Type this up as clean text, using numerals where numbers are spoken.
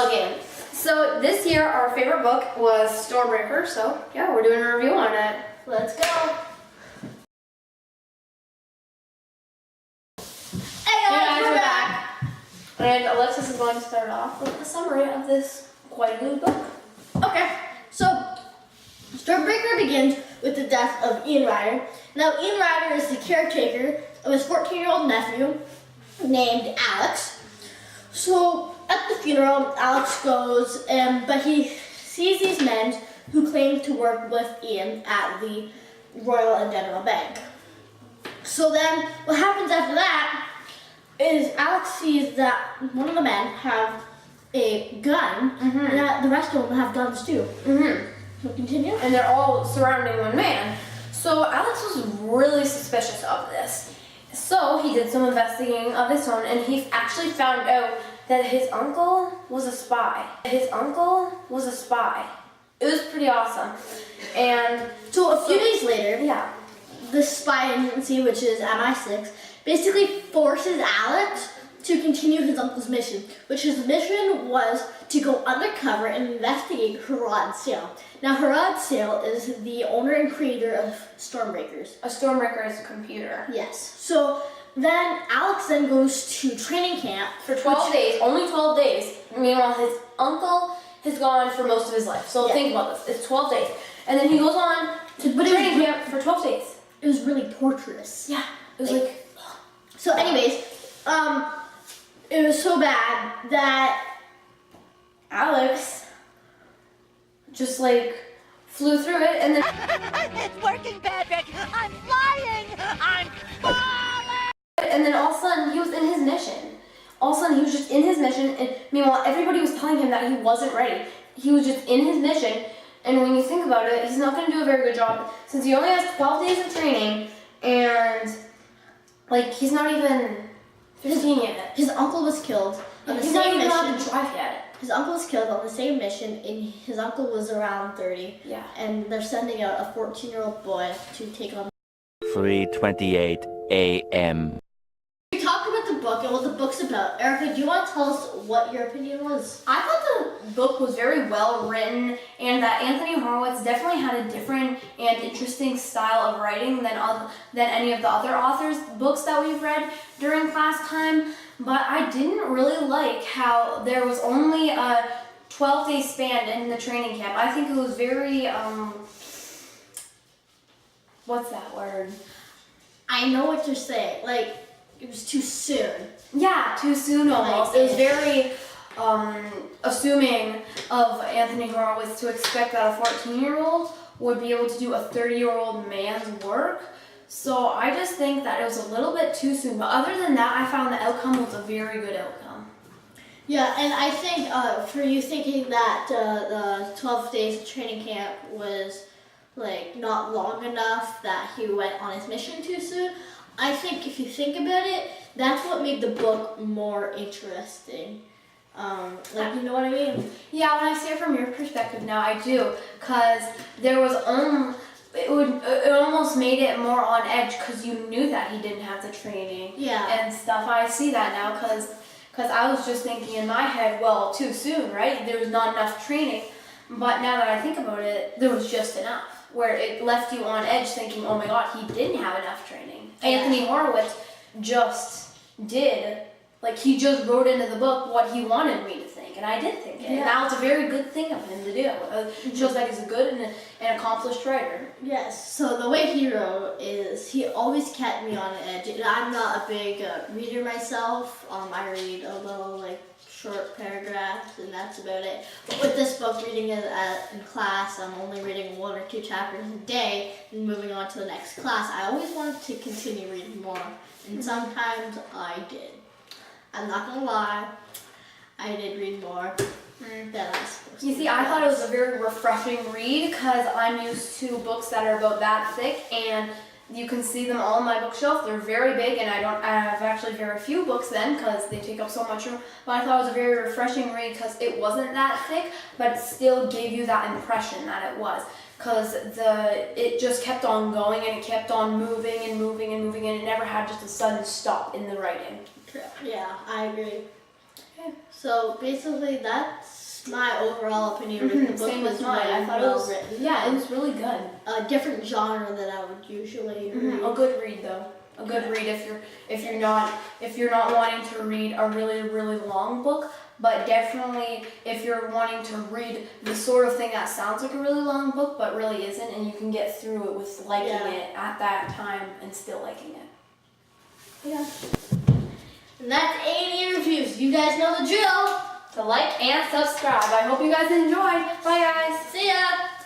again. So this year our favorite book was Stormbreaker, so yeah, we're doing a review on it. Let's go. Hey guys, we're back. And Alexis is going to start off with the summary of this quite good book. Okay, so Stormbreaker begins with the death of Ian Ryder. Now, Ian Ryder is the caretaker of his 14-year-old nephew named Alex. So at the funeral, Alex goes, but he sees these men who claim to work with Ian at the Royal and General Bank. So then what happens after that is Alex sees that one of the men have a gun, and that the rest of them have guns too. So continue. And they're all surrounding one man. So Alex was really suspicious of this. So he did some investigating of his own, and he actually found out that his uncle was a spy. His uncle was a spy. It was pretty awesome. And So a few days later, yeah, the spy agency, which is MI6, basically forces Alex to continue his uncle's mission, which his mission was to go undercover and investigate Harad Sale. Now, Harad Sale is the owner and creator of Stormbreakers. a Stormbreaker is a computer. Yes. So then Alex then goes to training camp For 12 days, only 12 days. Meanwhile, his uncle has gone for most of his life. So Yeah. think about this, it's 12 days. And then he goes on to But it training was- camp for 12 days. It was really torturous. Yeah, it was Like- So anyways, it was so bad that Alex just like flew through it, and then It's working, Patrick! I'm flying! I'm falling! all of a sudden he was in his mission. All of a sudden he was just in his mission, and meanwhile everybody was telling him that he wasn't ready. He was just in his mission, and when you think about it, he's not going to do a very good job since he only has 12 days of training, and like he's not even 15 yet. his uncle was killed on the He's not same even allowed mission. to drive yet. His uncle was killed on the same mission, and his uncle was around 30. Yeah. And they're sending out a 14-year-old boy to take on. 3:28 a.m. We talked about the book and what the book's about. Erika, do you want to tell us what your opinion was? I thought the book was very well written, and that Anthony Horowitz definitely had a different and interesting style of writing than any of the other authors' books that we've read during class time. But I didn't really like how there was only a 12-day span in the training camp. I think it was very what's that word? I know what you're saying. Like, it was too soon. Yeah, too soon almost. It was very assuming of Anthony Horowitz to expect that a 14-year-old would be able to do a 30-year-old man's work. So I just think that it was a little bit too soon. But other than that, I found the outcome was a very good outcome. Yeah, and I think for you thinking that the 12 days of training camp was like not long enough, that he went on his mission too soon, I think if you think about it, that's what made the book more interesting. Like, you know what I mean? Yeah, when I see it from your perspective now, I do, because there was it almost made it more on edge because you knew that he didn't have the training and stuff. I see that now because I was just thinking in my head, well, too soon, right? There was not enough training. But now that I think about it, there was just enough, where it left you on edge thinking, oh my God, he didn't have enough training. Anthony Horowitz just did, like he just wrote into the book what he wanted me to think, and I did think it. And now it's a very good thing of him to do. It shows that he's a good and accomplished writer. Yes, so the way he wrote is he always kept me on edge. And I'm not a big reader myself. I read a little like short paragraphs and that's about it. But with this book, reading it in class, I'm only reading 1 or 2 chapters a day and moving on to the next class. I always wanted to continue reading more, and sometimes I did. I'm not gonna lie, I did read more than I was supposed to. You see, I thought it was a very refreshing read because I'm used to books that are about that thick, and you can see them all on my bookshelf. They're very big, and I have actually very few books then because they take up so much room. But I thought it was a very refreshing read because it wasn't that thick, but it still gave you that impression that it was. Because it just kept on going and it kept on moving and moving and moving, and it never had just a sudden stop in the writing. Yeah, I agree. Okay. So basically, that's my overall opinion. With the book Same was with mine. I really thought well it was written. Yeah, it was really good. A different genre than I would usually read. A good read though. A good read if you're not wanting to read a really long book, but definitely if you're wanting to read the sort of thing that sounds like a really long book but really isn't, and you can get through it with liking it at that time and still liking it. Yeah. And that's A&E Reviews. You guys know the drill. So like and subscribe. I hope you guys enjoyed. Bye guys. See ya.